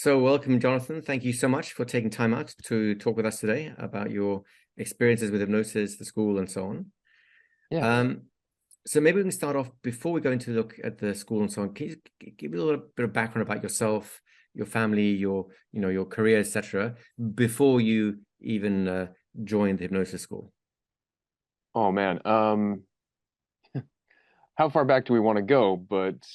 So welcome, Jonathan. Thank you so much for taking time out to talk with us today about your experiences with hypnosis, the school, and so on. Yeah. So maybe we can start off before we go into look at the school and so on. Can you give me a little bit of background about yourself, your family, your career, etc., before you even joined the hypnosis school? Oh man. How far back do we want to go? But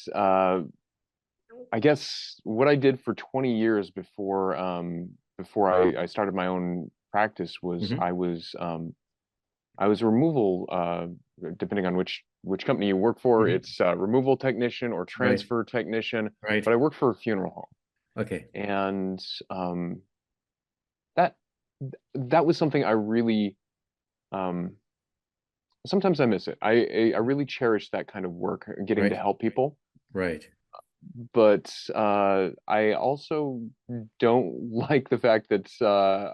I guess what I did for 20 years before I started my own practice was Hmm. I was a removal depending on which company you work for, Hmm. it's a removal technician or Right, transfer technician, right. but I worked for a funeral home. Okay, And that that was something I really um sometimes I miss it. I really cherish that kind of work, getting to right, help people. right, But I also don't like the fact that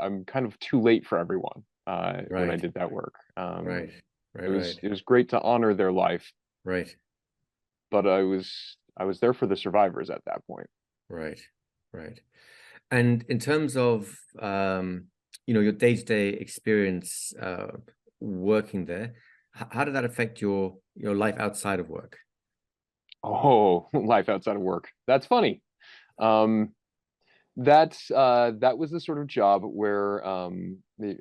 I'm kind of too late for everyone when I right, did that work. right, It right, was right, it was great to honor their life, right, but I was there for the survivors at that point. right, right. And in terms of your day-to-day experience working there, how did that affect your life outside of work? Oh, life outside of work. That's funny. Um, that was the sort of job where the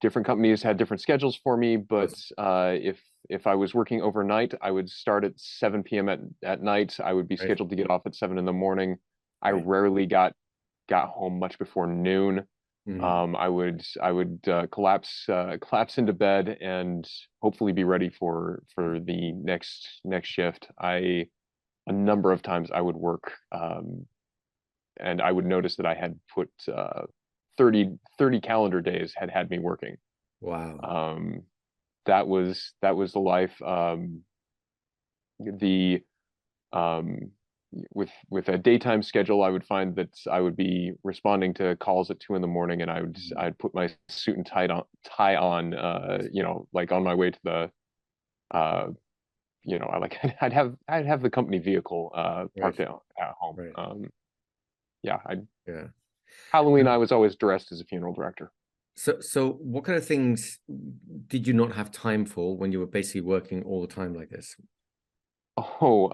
different companies had different schedules for me, but Both. if I was working overnight, I would start at 7 p.m. at night. I would be Right, scheduled to get off at 7 in the morning. I right. rarely got home much before noon. Hmm. I would collapse into bed and hopefully be ready for the next shift. A number of times I would work, and I would notice that I had put 30 calendar days had me working. Wow. Um, that was the life. The um, with a daytime schedule, I would find that I would be responding to calls at 2 in the morning, and Mhm. I'd put my suit and tie on, like on my way to the, uh, I like I'd have the company vehicle Right, parked at home. right. Yeah, Yeah. Halloween, I Um, was always dressed as a funeral director. so what kind of things did you not have time for when you were basically working all the time like this? Oh,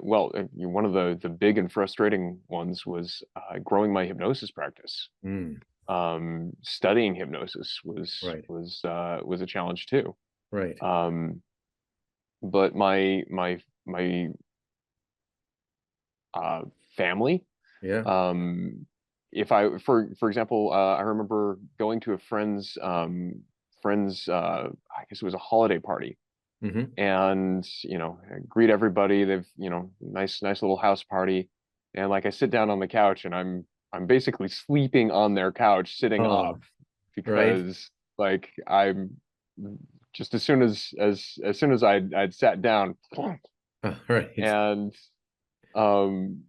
well, one of the big and frustrating ones was growing my hypnosis practice. Mm, Studying hypnosis right, was a challenge too. right. Um, but my uh, family, Yeah. um, if I for example, I remember going to a friend's I guess it was a holiday party, Hmm. and greet everybody. They've nice little house party, and like I sit down on the couch and I'm basically sleeping on their couch sitting Oh, up right. because like I'm just as soon as I'd sat down. Oh, right. And um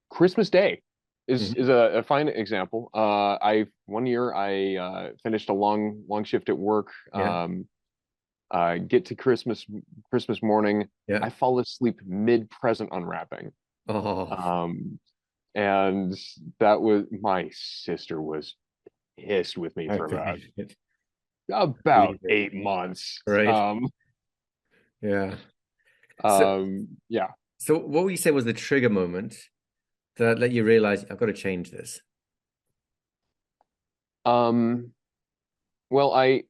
Christmas Day is Hmm. a fine example. I one year I finished a long shift at work. Yeah. Get to Christmas morning. Yeah. I fall asleep mid-present unwrapping. Oh, Um, and that was my sister was pissed with me I for about believe it. about Believe it. 8 months. Right. Yeah. So, Yeah. so what would you say was the trigger moment that let you realize I've got to change this? Um, well, I'd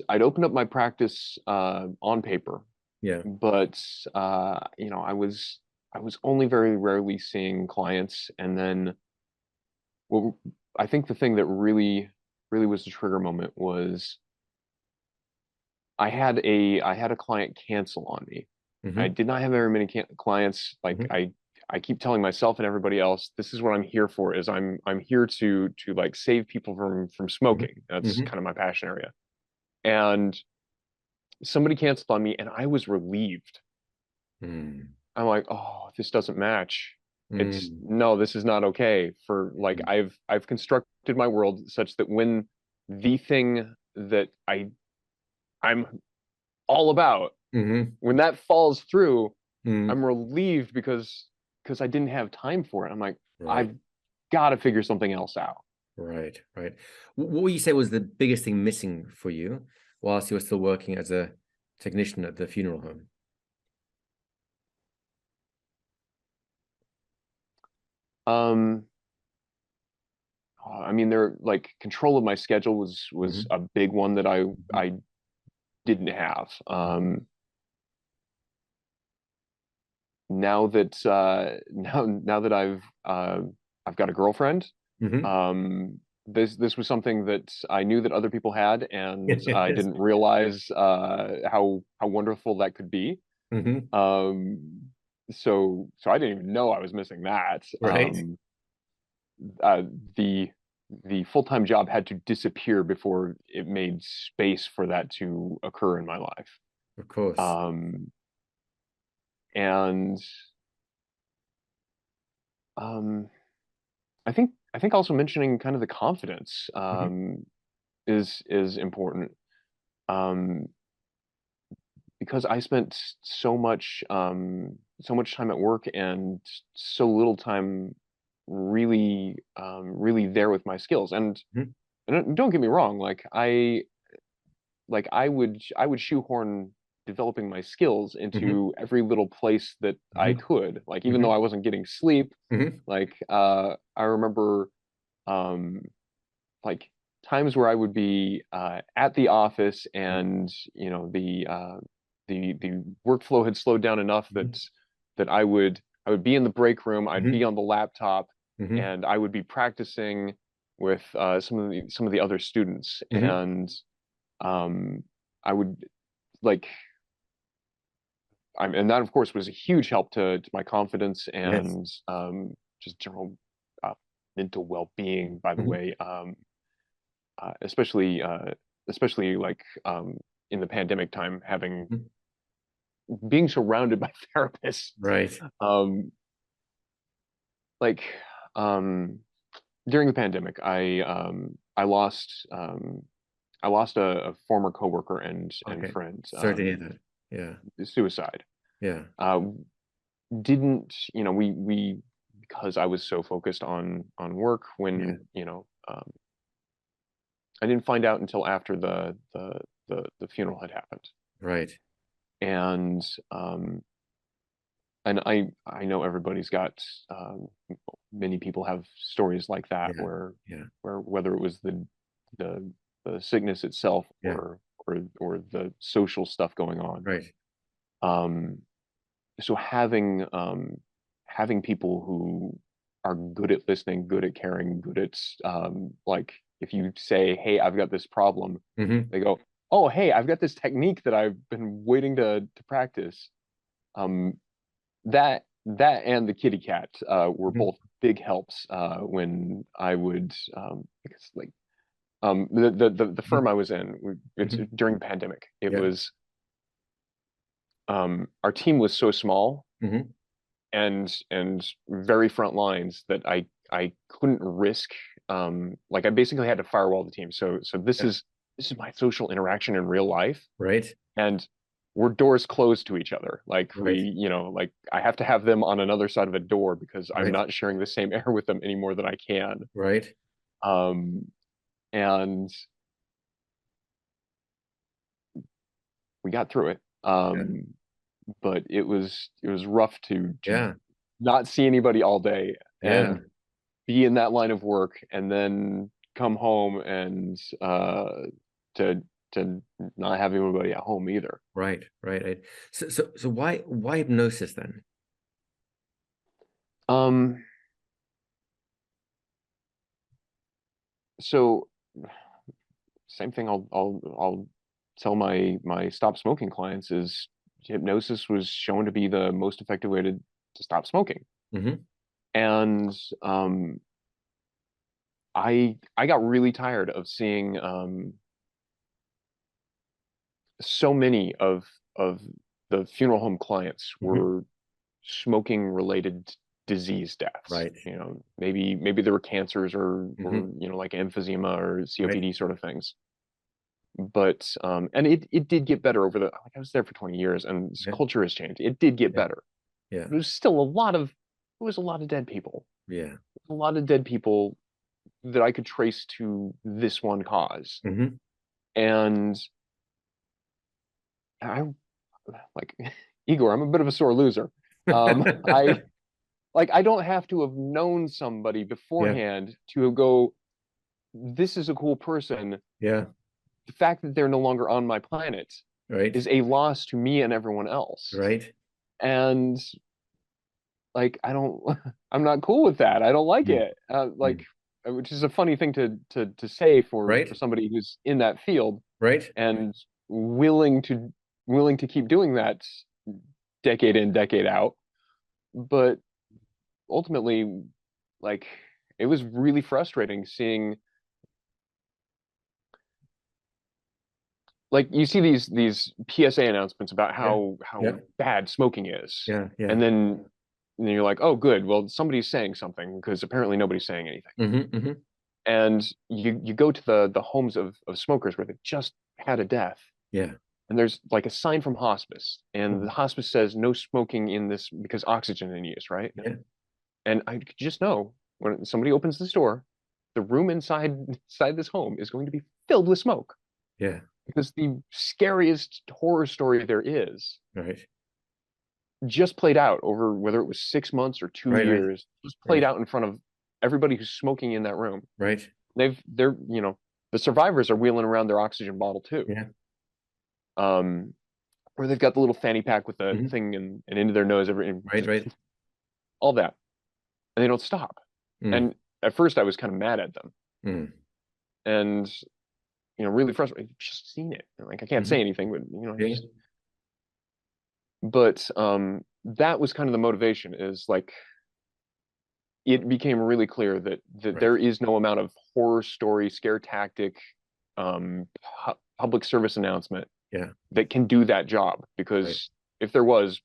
opened up my practice on paper, Yeah. but I was only very rarely seeing clients, and then well, I think the thing that really was the trigger moment was I had a client cancel on me. I Hmm. did not have very many clients. Like Hmm. I keep telling myself and everybody else, this is what I'm here for. Is I'm here to like save people from Hmm. smoking. That's Hmm. kind of my passion area. And somebody canceled on me, and I was relieved. Mm. I'm like, oh, this doesn't match. It's Mm. no, this is not okay. For like I've constructed my world such that when the thing that I'm all about, Hmm. when that falls through, Mm. I'm relieved because I didn't have time for it. I'm like, Right. I've got to figure something else out. Right. Right. What would you say was the biggest thing missing for you whilst you were still working as a technician at the funeral home? Um, I mean, there like control of my schedule was Hmm. a big one that I Hmm. I didn't have. Now that now that I've got a girlfriend, Hmm. this was something that I knew that other people had, and I Yes. didn't realize how wonderful that could be. Hmm. So I didn't even know I was missing that. Right. Uh, the the full-time job had to disappear before it made space for that to occur in my life. Of course. Um, and um, I think also mentioning kind of the confidence Hmm. is important, um, because I spent so much time at work and so little time really there with my skills. Hmm. And don't get me wrong, I would shoehorn developing my skills Hmm. into every little place that I Hmm. could. Like even though Hmm. I wasn't getting sleep, Hmm. I remember um like times where I would be at the office, and the workflow had slowed down enough Hmm. that I would be in the break room, I'd Hmm. be on the laptop, Hmm. and I would be practicing with some of the other students, Hmm. and um, I would like and that of course was a huge help to my confidence Yes. and just general uh, mental well-being, by the Hmm. way. Especially like in the pandemic time, having Hmm. being surrounded by therapists. Right. Um, like um, During the pandemic, I lost a former coworker and Okay. friend, Sorry to hear that. Yeah. suicide. Yeah. Uh, didn't we because I was so focused on work Yeah. when I didn't find out until after the funeral had happened. Right. And I know everybody's got um, many people have stories like that Yeah. Yeah. where whether it was the the sickness itself Yeah. or the social stuff going on. Right. Um, so having people who are good at listening, good at caring, good at like if you say, "Hey, I've got this problem," Hmm. they go, "Oh, hey, I've got this technique that I've been waiting to practice." Um, that and the kitty cat were Hmm. both big helps when I would I guess like the firm I was in. It's Hmm. during the pandemic. It Yeah. was our team was so small Hmm. and very front lines that I couldn't risk like I basically had to firewall the team. So Yeah. this is my social interaction in real life, Right. and we're doors closed to each other. Like Right. like I have to have them on another side of a door because I'm Right. not sharing the same air with them any more than I can. Right. Um, and we got through it. Yeah. But it was rough to Yeah. not see anybody all day Yeah. and be in that line of work and then come home and to to not have anybody at home either. Right. Right. Right. So why hypnosis then? Um, so same thing I'll tell my stop smoking clients is hypnosis was shown to be the most effective way to stop smoking. Hmm. And I got really tired of seeing so many of the funeral home clients Hmm. were smoking related disease deaths. Right. Maybe there were cancers or Hmm. like emphysema or Right. COPD sort of things. But and it did get better over the like I was there for 20 years and this Yeah. culture has changed. It did get Yeah. better. Yeah. There's still it was a lot of dead people, Yeah. a lot of dead people that I could trace to this one cause. Hmm. And I like Igor, I'm a bit of a sore loser. I like I don't have to have known somebody Yeah. beforehand to go, this is a cool person. Yeah. The fact that they're no longer on my planet Right. is a loss to me and everyone else. Right. And like I don't I'm not cool with that. I don't like Mm. it. Mm. Which is a funny thing to say for Right. somebody who's in that field Right. and willing to willing to keep doing that decade in, decade out. But ultimately, like it was really frustrating seeing like you see these PSA announcements about Yeah. how Yeah. bad smoking is, Yeah. Yeah. and then you're like, oh, good. Well, somebody's saying something because apparently nobody's saying anything. Hmm. Hmm. And you go to the homes of smokers where they just had a death, Yeah. and there's like a sign from hospice, and the Mhm. hospice says no smoking in this because oxygen in use, right? Yeah. And I could just know when somebody opens this door, the room inside this home is going to be filled with smoke Yeah. because the scariest horror story there is Right. just played out over whether it was 6 months or two Right. Right. years, just played Right. out in front of everybody who's smoking in that room. Right. They're, the survivors are wheeling around their oxygen bottle too. Yeah. Um, where they've got the little fanny pack with the Hmm. thing and into their nose, Right. Right. all that, and they don't stop. Mm. And at first, I was kind of mad at them, Mm. and really frustrated. I've just seen it. Like I can't say Hmm. anything, but Yeah. just. But that was kind of the motivation. Is like it became really clear that Right. there is no amount of horror story, scare tactic, public service announcement Yeah. that can do that job. Right. Because if there was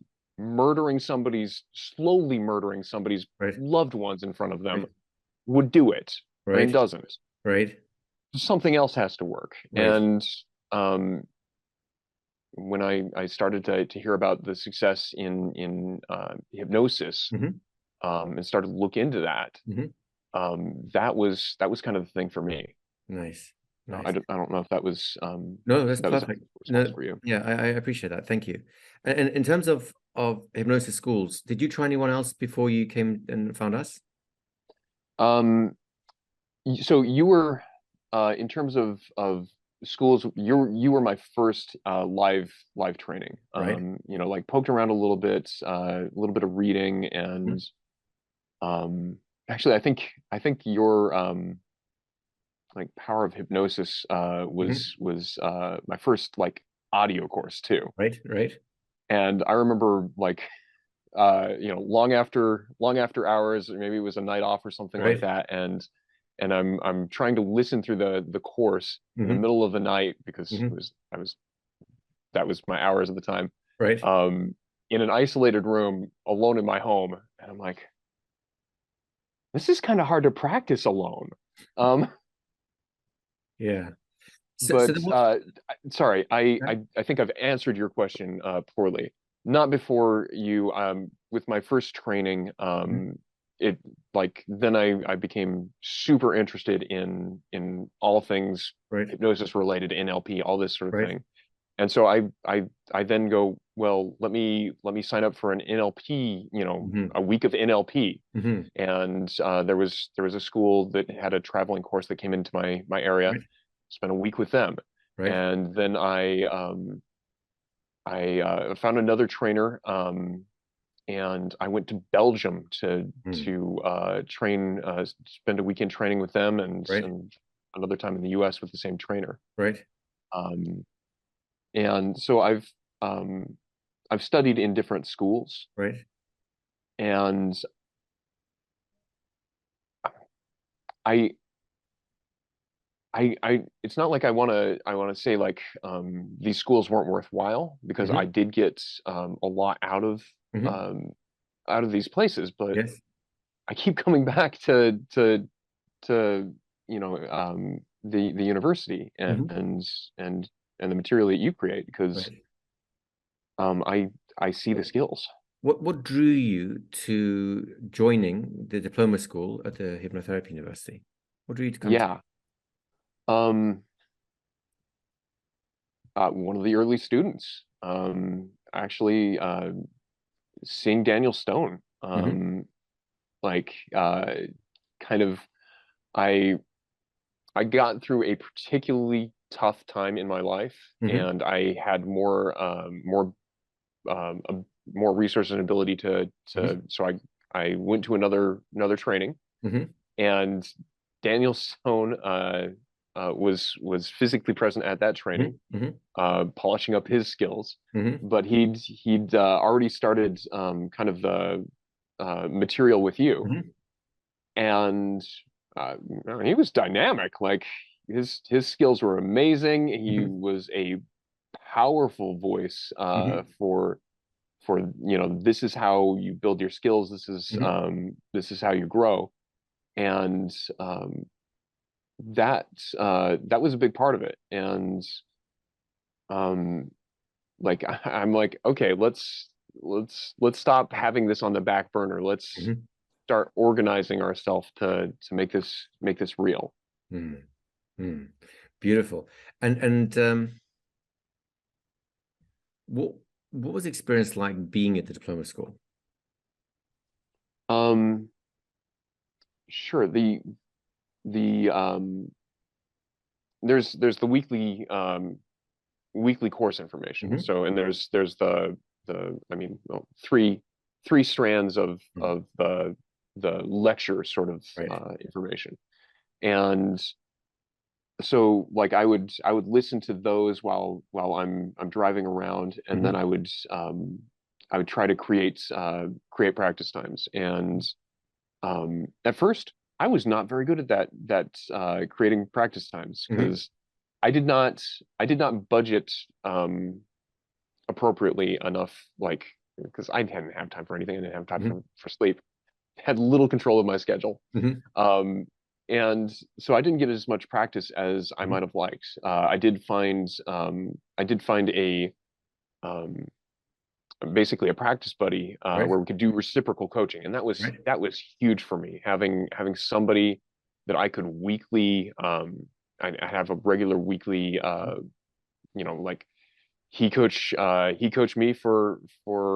slowly murdering somebody's Right. loved ones in front of them, Right. would do it, and it Right. doesn't. Right. Something else has to work. Right. And um, when I started to hear about the success in hypnosis, Hmm. and started to look into that, Hmm. that was kind of the thing for me. Nice. Nice. I don't know No, that's if that was a perfect. response No, for you. yeah, I appreciate that. Thank you. And in terms of hypnosis schools, did you try anyone else before you came and found us? Um, so you were in terms of schools, you were my first live training. Right. Like poked around a little bit of reading, and Mhm. um, actually, I think your like power of hypnosis Mhm. was my first like audio course too. Right. Right. And I remember like long after hours, or maybe it was a night off or something like Right. that, and I'm trying to listen through the course in the Hmm. middle of the night because Hmm. that was my hours at the time, Right. um, in an isolated room alone in my home, and I'm like, this is kind of hard to practice alone. Um, Yeah. So but then what? sorry, Yeah. I think I've answered your question poorly. Not before you with my first training, Mhm. it like then I became super interested in all things Right. hypnosis related, NLP, all this sort of Right. thing. And so I then go, well, let me sign up for an NLP, Hmm. a week of NLP. Hmm. And there was a school that had a traveling course that came into my area. Right. Spent a week with them, Right. and then I found another trainer, and I went to Belgium Mm. to train, spend a weekend training with them, Right. and another time in the U.S. with the same trainer. Right. Um, and so I've studied in different schools, Right. and I it's not like I want to say like these schools weren't worthwhile, because I Hmm. did get a lot Hmm. um, out of these places, but Yes. I keep coming back to the university Hmm. and and the material that you create, because Right. I see the skills. what drew you to joining the diploma school at the hypnotherapy university? What drew you to come to? Yeah. Um, one of the early students, actually, seeing Daniel Stone, Hmm. like, kind of, I I got through a particularly tough time in my life, Hmm. and I had um, a, more resources and ability Hmm. so I went to another training, Hmm. and Daniel Stone was physically present at that Hmm. training, Hmm. polishing up his skills, Hmm. but he'd already started kind of the material with you, Hmm. and he was dynamic. Like his skills were amazing. He Hmm. was a powerful voice Hmm. for this is how you build your skills. Hmm. This is how you grow, and that that was a big part of it. And um, like I'm like, okay, let's stop having this on the back burner. Let's Hmm. start organizing ourselves to make this real. Hmm. Hmm. Beautiful. And what what was the experience like being at the diploma school? Um, sure. The there's the weekly course information. Hmm. So, and there's the I mean, well, three strands Hmm. of the lecture sort of Right. information. And so like I would listen to those while I'm driving around, and then Hmm. I would try to create practice times. And at first I was not very good at that creating practice times, Hmm. because I did not budget appropriately enough, like because I didn't have time for anything. I didn't have time Hmm. for sleep. Had little control of my schedule. Hmm. Um, and so I didn't get as much practice as I Hmm. might have liked. I did find a um, basically a practice buddy Right. where we could do reciprocal coaching, and Right. that was huge for me. Having somebody that I could weekly, I have a regular weekly, like he coached me for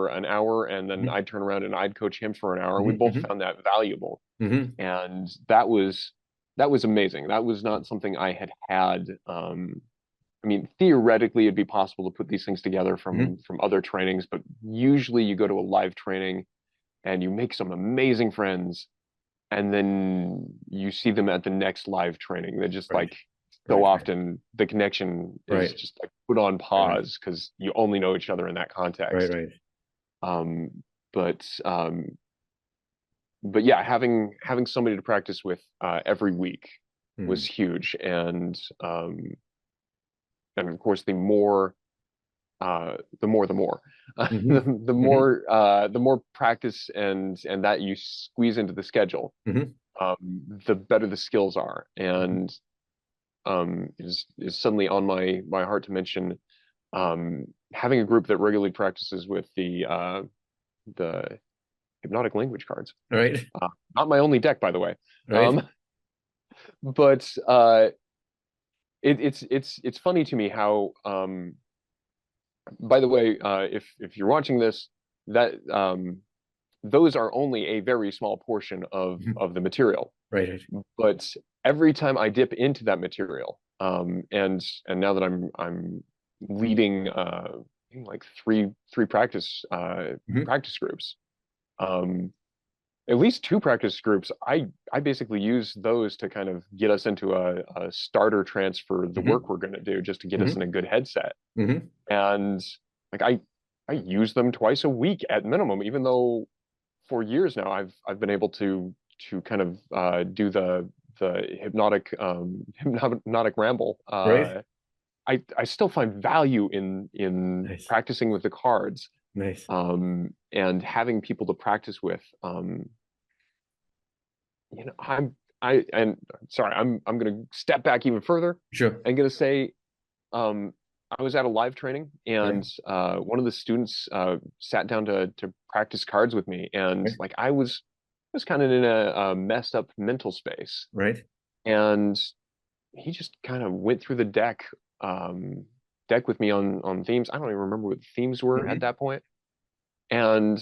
an hour, and then Hmm. I'd turn around and I'd coach him for an hour, and we Hmm. both Hmm. found that valuable. Hmm. And that was amazing. That was not something I had. I mean, theoretically, it'd be possible to put these things together Hmm. from other trainings, but usually you go to a live training and you make some amazing friends, and then you see them at the next live training. They're just Right. like, so Right. Right. often the connection is Right. just like put on Right. pause because you only know each other in that Right. context. Right. Um, but but yeah, having somebody to practice with every week was Hmm. huge. And of course, the more Hmm. Hmm. the more practice and that you squeeze into the schedule, Hmm. the better the skills are. And is suddenly on my heart to mention, having a group that regularly practices with the hypnotic language cards. Right. Uh, Not my only deck, by the way. Right. Um, but it's funny to me how, by the way, if you're watching this, that those are only a very small portion Mhm. of the material. Right. Right. But every time I dip into that material, and now that I'm leading I think like three Hmm. practice groups, um, at least two practice groups, I basically use those to kind of get us into a starter trance for the Hmm. work we're going to do, just to get us in Hmm. a good headset. Hmm. And like I use them twice a week at minimum, even though for years now I've been able to kind of do the hypnotic ramble. Right. I still find value in Nice. practicing with the cards, Nice. and having people to practice with. I'm I and sorry, I'm gonna step back even further. Sure. I'm gonna say, I was at a live training, Right. and one of the students sat down to practice cards with me, and Right. like I was kind of in a messed up mental space, Right. and he just kind of went through the deck with me on themes. I don't even remember what the themes were at Hmm. that point, and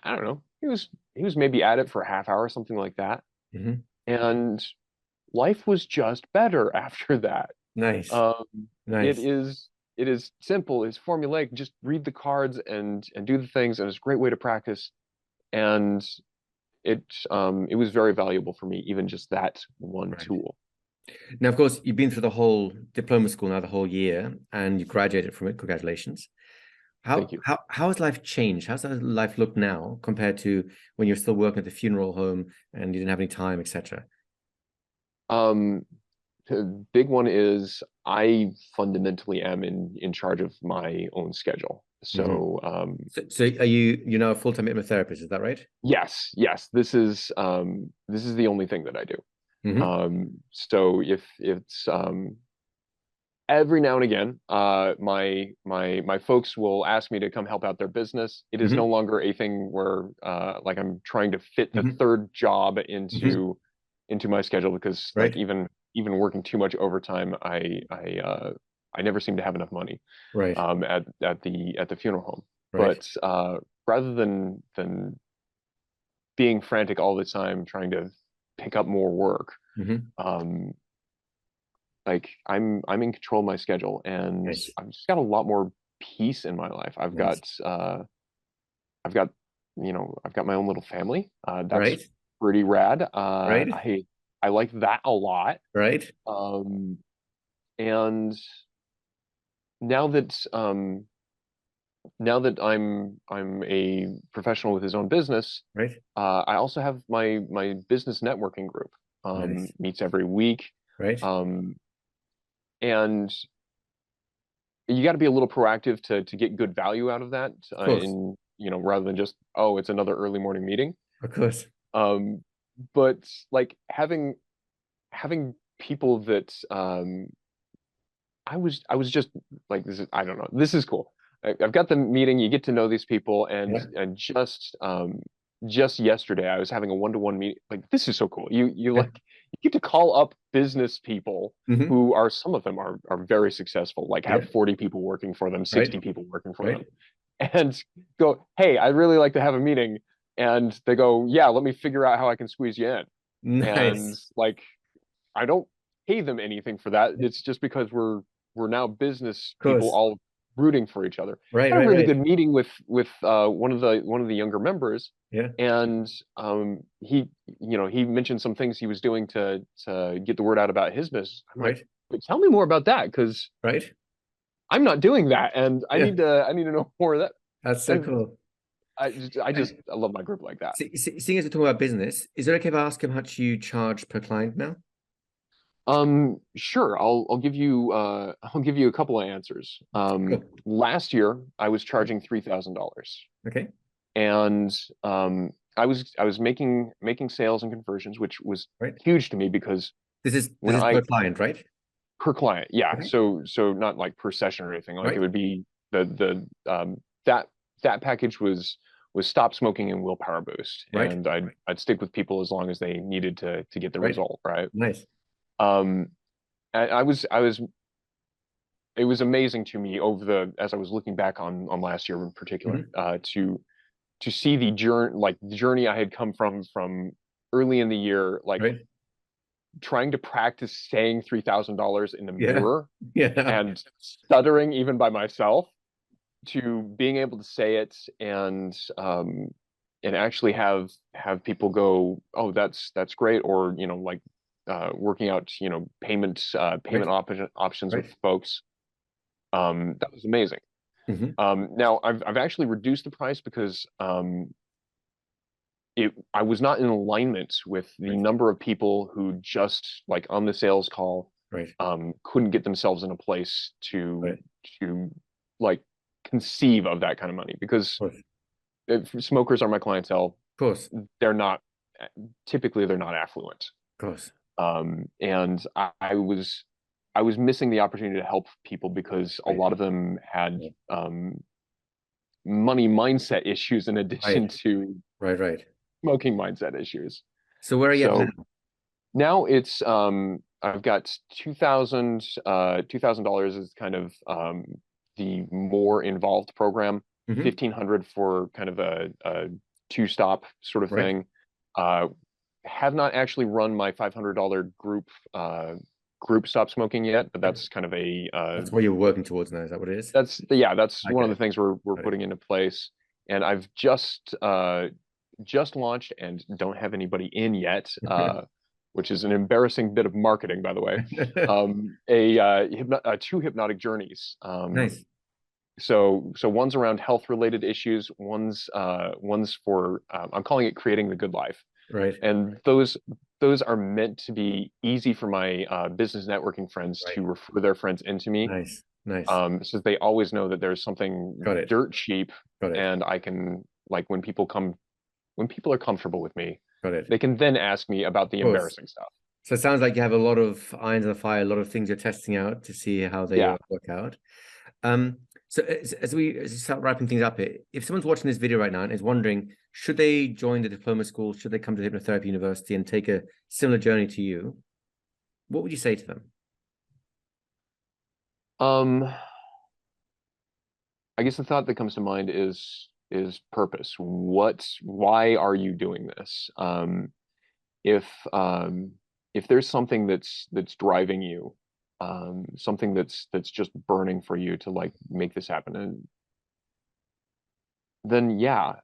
I don't know. He was maybe at it for a half hour, something like that, Hmm. and life was just better after that. Nice. Um, it Nice. is it is simple, it's formulaic. Just read the cards and do the things, and it's a great way to practice. And it was very valuable for me, even just that one Right. tool. Now, of course, you've been through the whole diploma school now, the whole year, and you graduated from it. Congratulations. Thank How you. how how has life changed? How's that life look now compared to when you're still working at the funeral home and you didn't have any time, etc.? Um, the big one is I fundamentally am in charge of my own schedule. Hmm. So So are you now a full-time hypnotherapist? Is that right? yes, this is the only thing that I do. Hmm. So if it's every now and again, my folks will ask me to come help out their business. It is no Hmm. longer a thing where like I'm trying to fit the Hmm. third job Hmm. into my schedule, because like Right. even working too much overtime, I never seem to have enough money Right. at the funeral home. Right. But rather than being frantic all the time trying to pick up more work, Hmm. um, like I'm in control of my schedule, and Nice. I've just got a lot more peace in my life. Nice. I've got I've got my own little family. That's Right. pretty rad. Right. I like that a lot. Right. Um, and now that I'm a professional with his own business, Right. I also have my business networking group. Nice. Meets every week. Right. Um, and you got to be a little proactive to get good value out of that, Of course. in rather than just, oh, it's another early morning meeting. Of course. um but like having people that I was just like, this is, I don't know, this is cool. I've got the meeting, you get to know these people, and Yeah. just yesterday I was having a one-to-one meeting. Like, this is so cool. You Yeah. like, you get to call up business people Hmm. who are, some of them are very successful, like Yeah. have 40 people working for them, Right. 60 people working for them, Right. and go, hey, I'd really like to have a meeting. And they go, yeah, let me figure out how I can squeeze you in. And Nice. like, I don't pay them anything for that. Yeah. It's just because we're now business Of people course. all rooting for each other. Right. Had a Right. really Right. good meeting with one of the younger members, Yeah. and he mentioned some things he was doing to get the word out about his business. I'm like, Right. "But tell me more about that, because Right. I'm not doing that, and I Yeah. need to know more of that." That's so And cool. I love my group like that. Seeing as we're talking about business, is it okay if I ask him how much you charge per client now? Sure. I'll give you a couple of answers. Cool. Last year I was charging $3,000, Okay. and I was making sales and conversions, which was Right. huge to me, because This when is per I client, right? per client, yeah. Okay. So not like per session or anything. Like, it Right. would be that that package was stop smoking and willpower boost, Right. and I'd stick with people as long as they needed to get the Right. result, right? Nice. Um, I was it was amazing to me, as I was looking back on last year in particular, Hmm. to see the journey I had come from early in the year, like Right. trying to practice saying $3,000 in the Yeah. mirror Yeah. and stuttering even by myself, to being able to say it, and actually have people go, oh, that's great, or like working out payment Right. options with Right. folks. That was amazing. Hmm. Now I've actually reduced the price, because I was not in alignment with the Right. number of people who, just like on the sales call, Right. couldn't get themselves in a place Right. to like conceive of that kind of money, because Of if smokers are my clientele, course. they're not typically, they're not affluent. Of course. And I was missing the opportunity to help people, because a Right. lot of them had Yeah. money mindset issues in Right, addition to right. smoking mindset issues. So where are you at now? So now it's I've got $2,000 is kind of the more involved program, Hmm. 1,500 for kind of a two-stop sort of Right. thing. Uh, have not actually run my $500 group stop smoking yet, but that's kind of a That's what you're working towards now. Is that what it is? that's one of Okay. the things we're Got it. putting into place. And I've just launched and don't have anybody in yet, which is an embarrassing bit of marketing, by the way. Two hypnotic journeys. Nice. So one's around health related issues. One's for I'm calling it creating the good life, Right. and those are meant to be easy for my business networking friends Right. to refer their friends into me, Nice. Nice. so they always know that there's something Got it. dirt cheap, Got it. and I can, like, when people are comfortable with me, Got it. they can then ask me about the Of course. embarrassing stuff. So it sounds like you have a lot of irons in the fire, a lot of things you're testing out to see how they Yeah. work out. Um, so as we start wrapping things up here, if someone's watching this video right now and is wondering, should they join the diploma school? Should they come to Hypnotherapy University and take a similar journey to you? What would you say to them? Um, I guess the thought that comes to mind is purpose. Why are you doing this? If um, if there's something that's driving you, something that's just burning for you to like make this happen, and then yeah,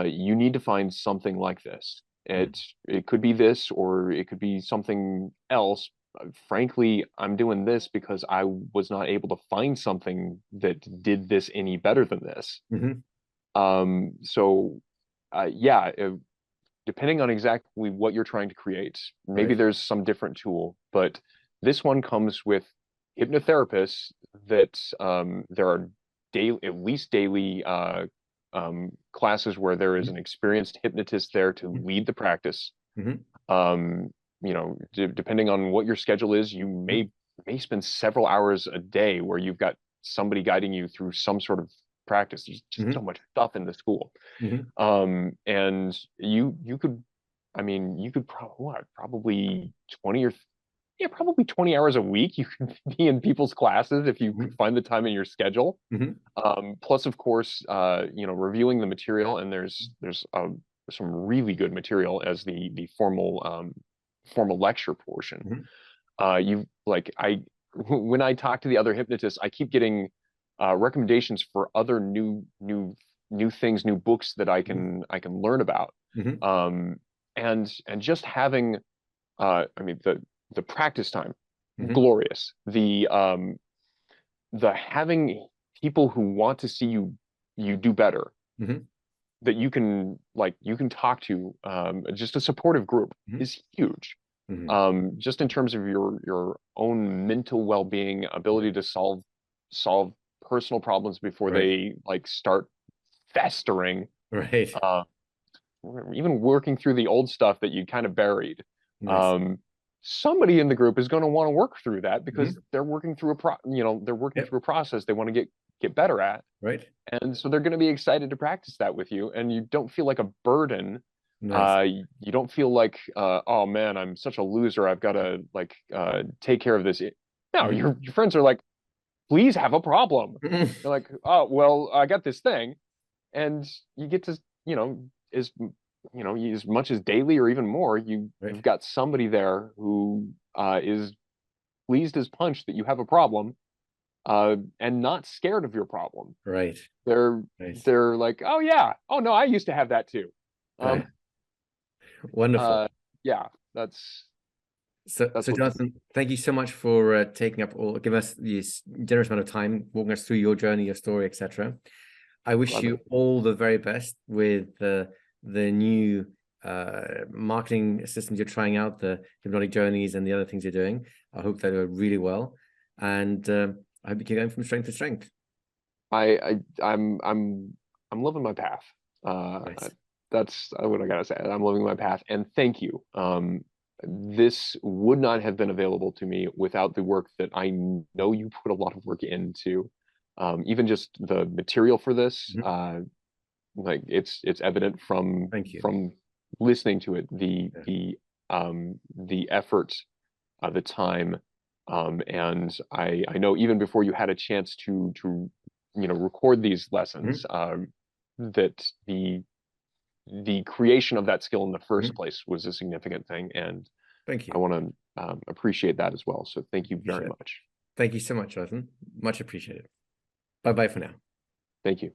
you need to find something like this. It could be this, or it could be something else. Frankly, I'm doing this because I was not able to find something that did this any better than this. Mm-hmm. So yeah, depending on exactly what you're trying to create, maybe Right. there's some different tool, but this one comes with hypnotherapists that there are at least daily classes where there is an experienced hypnotist there to lead the practice. Mm-hmm. Um, depending on what your schedule is, you may spend several hours a day where you've got somebody guiding you through some sort of practice. There's just so Mm-hmm. much stuff in the school. Mm-hmm. And you could, I mean, you could probably 20 or yeah, probably 20 hours a week you could be in people's classes if you could find the time in your schedule. Mm-hmm. Plus, of course, reviewing the material, and there's some really good material as the formal lecture portion. Mm-hmm. You like I When I talk to the other hypnotists, I keep getting recommendations for other new things, new books that I can learn about. Mm-hmm. And just having I mean the practice time, Mm-hmm. glorious. The having people who want to see you do better, Mm-hmm. that you can talk to, just a supportive group Mm-hmm. is huge. Mm-hmm. Just in terms of your own mental well-being, ability to solve personal problems before Right. they like start festering, Right. uh, or even working through the old stuff that you kind of buried. Nice. Um, Somebody in the group is going to want to work through that because Mm-hmm. they're working they're working Yep. through a process they want to get better at. Right. And so they're going to be excited to practice that with you, and you don't feel like a burden. Nice. You don't feel like, oh man, I'm such a loser. I've got to take care of this. No, Mm-hmm. your friends are like, please have a problem. Mm-hmm. You're like, oh well, I got this thing, and you get to, as as much as daily or even more, Right. you've got somebody there who is pleased as punch that you have a problem, and not scared of your problem. Right. They're Nice. they're like, oh yeah, oh no, I used to have that too. Got Um, it. Wonderful. yeah, that's So that's what this is. Jonathan, thank you so much for taking up all, giving us this generous amount of time, walking us through your journey, your story, etc. I wish you Gladly. all the very best with the new marketing systems you're trying out, the hypnotic journeys and the other things you're doing. I hope they go really well, and I hope you keep going from strength to strength. I'm loving my path. Nice. That's what I gotta say. I'm loving my path, and thank you. This would not have been available to me without the work that I know you put a lot of work into. Even just the material for this, Mhm. like it's evident Thank you. from listening to it, Yeah. the effort, the time, and I know even before you had a chance to record these lessons, that the creation of that skill in the first place was a significant thing, and Thank I you. want to appreciate that as well. So thank you very Appreciate it. much. Thank you so much, Jonathan. Much appreciated. Bye bye for now. Thank you.